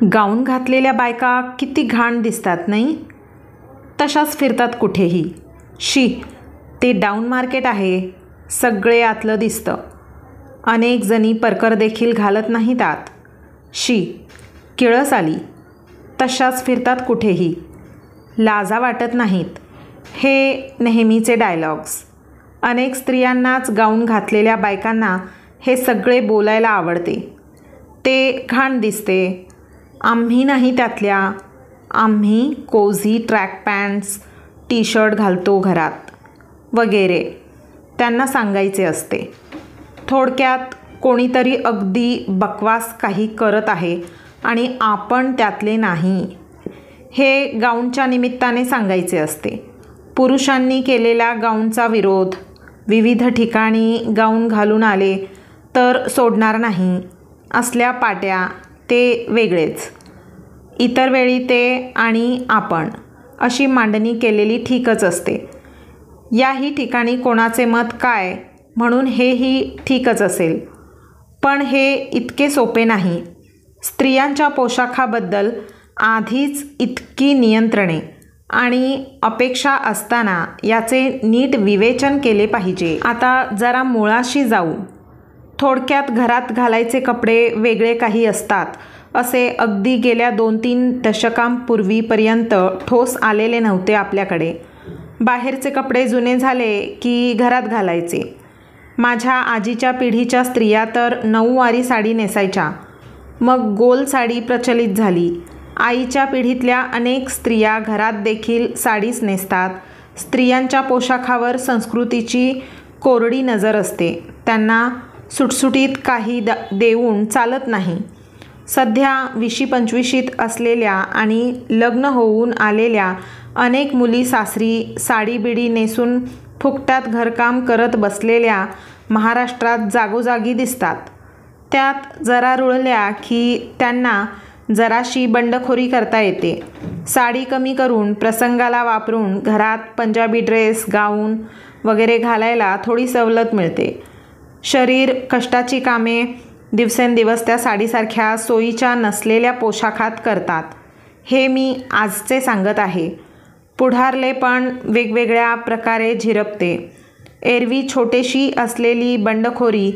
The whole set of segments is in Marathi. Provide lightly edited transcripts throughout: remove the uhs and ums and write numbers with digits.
गाऊन घातलेल्या बायका किती घाण दिसतात नाही. तशाच फिरतात कुठेही. शी, ते डाऊन मार्केट आहे. सगळे आतलं दिसतं. अनेक जणी परकर देखील घालत नाही त्यात. शी, किळस आली. तशाच फिरतात कुठेही. लाजा वाटत नाहीत. हे नेहमीचे डायलॉग्स. अनेक स्त्रियांनाच गाऊन घातलेल्या बायकांना हे सगळे बोलायला आवडते. ते घाण दिसते. आम्ही नाही त्यातल्या. आम्ही cosy track pants, T shirt घालतो घरात वगैरे त्यांना सांगायचे असते. थोडक्यात कोणीतरी अगदी बकवास काही करत आहे आणि आपण त्यातले नाही हे गाऊनच्या निमित्ताने सांगायचे असते. पुरुषांनी केलेल्या गाऊनचा विरोध. विविध ठिकाणी गाऊन घालून आले तर सोडणार नाही असल्या पाट्या ते वेगळेच. इतर वेळी ते आणि आपण अशी मांडणी केलेली ठीकच असते. याही ठिकाणी कोणाचे मत काय म्हणून हेही ठीकच असेल. पण हे इतके सोपे नाही. स्त्रियांच्या पोशाखाबद्दल आधीच इतकी नियंत्रणे आणि अपेक्षा असताना याचे नीट विवेचन केले पाहिजे. आता जरा मुळाशी जाऊ. थोडक्यात घरात घालायचे कपडे वेगळे काही असतात असे अगदी गेल्या 2-3 दशकांपूर्वीपर्यंत ठोस आलेले नव्हते आपल्याकडे. बाहेरचे कपडे जुने झाले की घरात घालायचे. माझ्या आजीच्या पिढीच्या स्त्रिया तर नऊवारी साडी नेसायच्या. मग गोल साडी प्रचलित झाली. आईच्या पिढीतल्या अनेक स्त्रिया घरात देखील साडीच नेसतात. स्त्रियांच्या पोशाखावर संस्कृतीची कोरडी नजर असते. त्यांना सुटसुटीत काही देऊन चालत नाही. सध्या 20-25 असलेल्या आणि लग्न होऊन आलेल्या अनेक मुली सासरी साडीबिडी नेसून फुकटात घरकाम करत बसलेल्या महाराष्ट्रात जागोजागी दिसतात. त्यात जरा रुळल्या की त्यांना जराशी बंडखोरी करता येते. साडी कमी करून प्रसंगाला वापरून घरात पंजाबी ड्रेस, गाऊन वगैरे घालायला थोडी सवलत मिळते. शरीर कष्टाची कामे दिवसेंदिवस त्या साडीसारख्या सोयीच्या नसलेल्या पोशाखात करतात. हे मी आजचे सांगत आहे. पुढारले पण वेगवेगळ्या प्रकारे झिरपते. एरवी छोटेशी असलेली बंडखोरी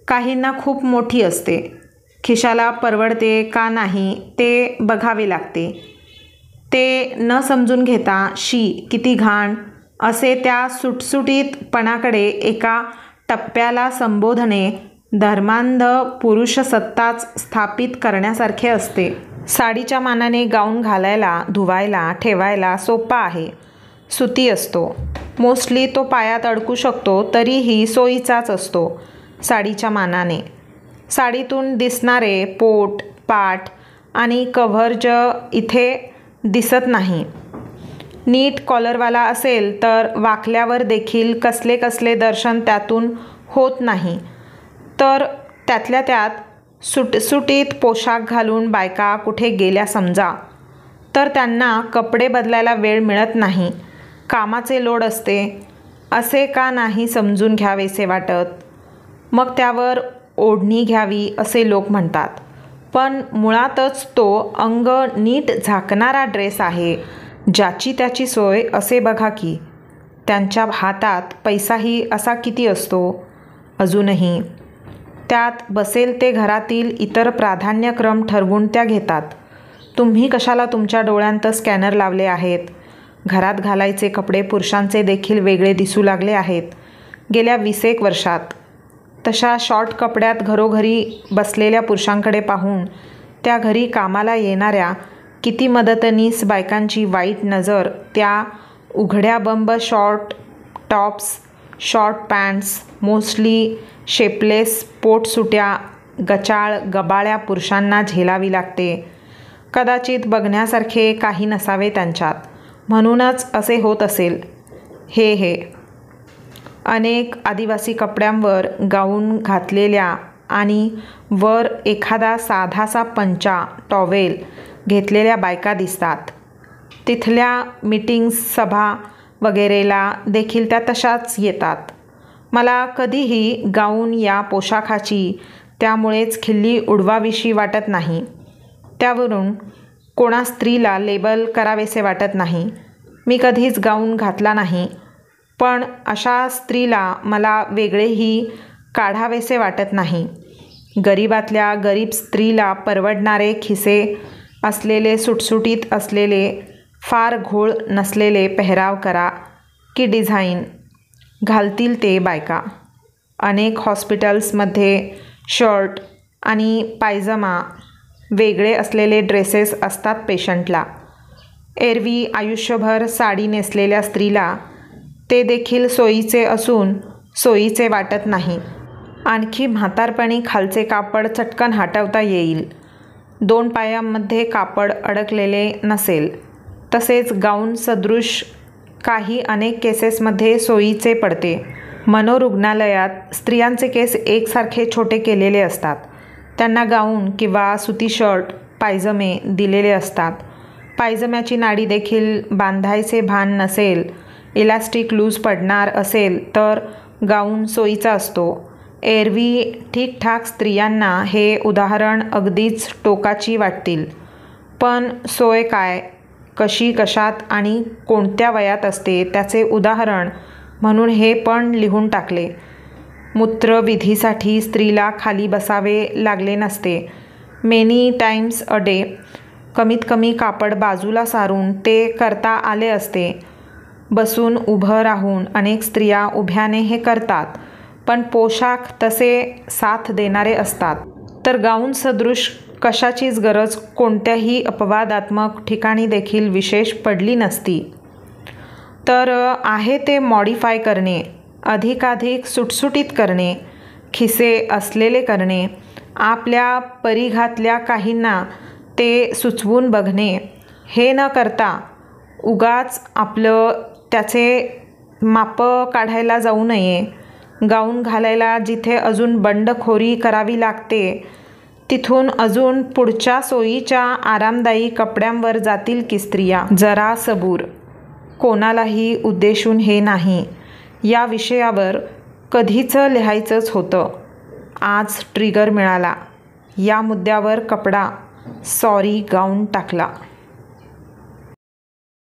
काहींना खूप मोठी असते. खिशाला परवडते का नाही ते बघावे लागते. ते न समजून घेता शी, किती घाण असे त्या सुटसुटीतपणाकडे एका टप्प्याला संबोधणे धर्मांध पुरुषसत्ताच स्थापित करण्यासारखे असते. साडीच्या मानाने गाऊन घालायला, धुवायला, ठेवायला सोपा आहे. सुती असतो. मोस्टली तो पायात अडकू शकतो तरीही सोयीचाच असतो साडीच्या मानाने. साडीतून दिसणारे पोट, पाठ आणि कव्हर्ज इथे दिसत नाही. नीट कॉलरवाला असेल तर वाकल्यावर देखील कसले कसले दर्शन त्यातून होत नाही. तर त्यातल्या त्यात सुटसुटीत पोशाख घालून बायका कुठे गेल्या समजा तर त्यांना कपडे बदलायला वेळ मिळत नाही. कामाचे लोड असते असे का नाही समजून घ्यावेसे वाटत. मग त्यावर ओढणी घ्यावी असे लोक म्हणतात. पण मुळातच तो अंग नीट झाकणारा ड्रेस आहे. ज्याची त्याची सोय असे बघा की. त्यांच्या हातात पैसाही असा किती असतो अजूनही. त्यात बसेल ते घरातील इतर प्राधान्यक्रम ठरवून त्या घेतात. तुम्ही कशाला तुमच्या डोळ्यांत स्कॅनर लावले आहेत. घरात घालायचे कपडे पुरुषांचे देखील वेगळे दिसू लागले आहेत गेल्या 20 वर्षात. तशा शॉर्ट कपड्यात घरोघरी बसलेल्या पुरुषांकडे पाहून त्या घरी कामाला येणाऱ्या किती मदतनीस बायकांची वाईट नजर त्या उघड्या बंब short tops, short pants, mostly shapeless पोटसुट्या, गचाळ गबाळ्या पुरुषांना झेलावी लागते. कदाचित बघण्यासारखे काही नसावे त्यांच्यात म्हणूनच असे होत असेल. हे अनेक आदिवासी कपड्यांवर गाऊन घातलेल्या आणि वर एखादा साधासा पंचा, टॉवेल घेतलेल्या बायका दिसतात. तिथल्या मीटिंग्स, सभा वगैरेला देखील त्या तशाच येतात. मला कधीही गाऊन या पोशाखाची त्यामुळेच खिल्ली उडवावीशी वाटत नाही. त्यावरून कोणा स्त्रीला लेबल करावेसे वाटत नाही. मी कधीच गाऊन घातला नाही, पण अशा स्त्रीला मला वेगळेही काढावेसे वाटत नाही. गरिबातल्या गरीब स्त्रीला परवडणारे खिसे असलेले, सुटसुटीत असलेले, फार घोळ नसलेले पेहराव करा की डिझाईन घालतील ते बायका. अनेक हॉस्पिटल्समध्ये शर्ट आणि पायजमा वेगळे असलेले ड्रेसेस असतात पेशंटला. एरवी आयुष्यभर साडी नेसलेल्या स्त्रीला ते देखील सोयीचे असून सोयीचे वाटत नाही. आणखी म्हातारपणी खालचे कापड चटकन हटवता येईल, 2 पायांमध्ये कापड अडकलेले नसेल. तसेच गाऊन सदृश काही अनेक केसेसमध्ये सोयीचे पडते. मनोरुग्णालयात स्त्रियांचे केस एकसारखे छोटे केलेले असतात. त्यांना गाऊन किंवा सुती शर्ट, पायजमे दिलेले असतात. पायजम्याची नाडी देखील बांधायचे भान नसेल, इलॅस्टिक लूज पडणार असेल तर गाऊन सोयीचा असतो. एरवी ठीकठाक स्त्रियांना हे उदाहरण अगदीच टोकाची वाटतील, पण सोय काय, कशी, कशात आणि कोणत्या वयात असते त्याचे उदाहरण म्हणून हे पण लिहून टाकले. मूत्रविधीसाठी स्त्रीला खाली बसावे लागले नसते. मेनी टाइम्स अ डे कमीत कमी कापड बाजूला सारून ते करता आले असते. बसून उभं राहून अनेक स्त्रिया उभ्याने हे करतात, पण पोशाख तसे साथ देणारे असतात. तर गाऊन सदृश कशाचीच गरज कोणत्याही अपवादात्मक ठिकाणी देखील विशेष पडली नसती. तर आहे ते मॉडिफाय करणे, अधिकाधिक सुटसुटीत करणे, खिसे असलेले करणे, आपल्या परिघातल्या काहींना ते सुचवून बघणे. हे न करता उगाच आपलं त्याचे मापं काढायला जाऊ नये. गाऊन घालायला जिथे अजून बंडखोरी करावी लागते, तिथून अजून पुढच्या सोयीच्या आरामदायी कपड्यांवर जातील की स्त्रिया. जरा सबूर. कोणालाही उद्देशून हे नाही. या विषयावर कधीच लिहायचंच होतं. आज ट्रिगर मिळाला. या मुद्द्यावर कपडा, सॉरी, गाऊन टाकला.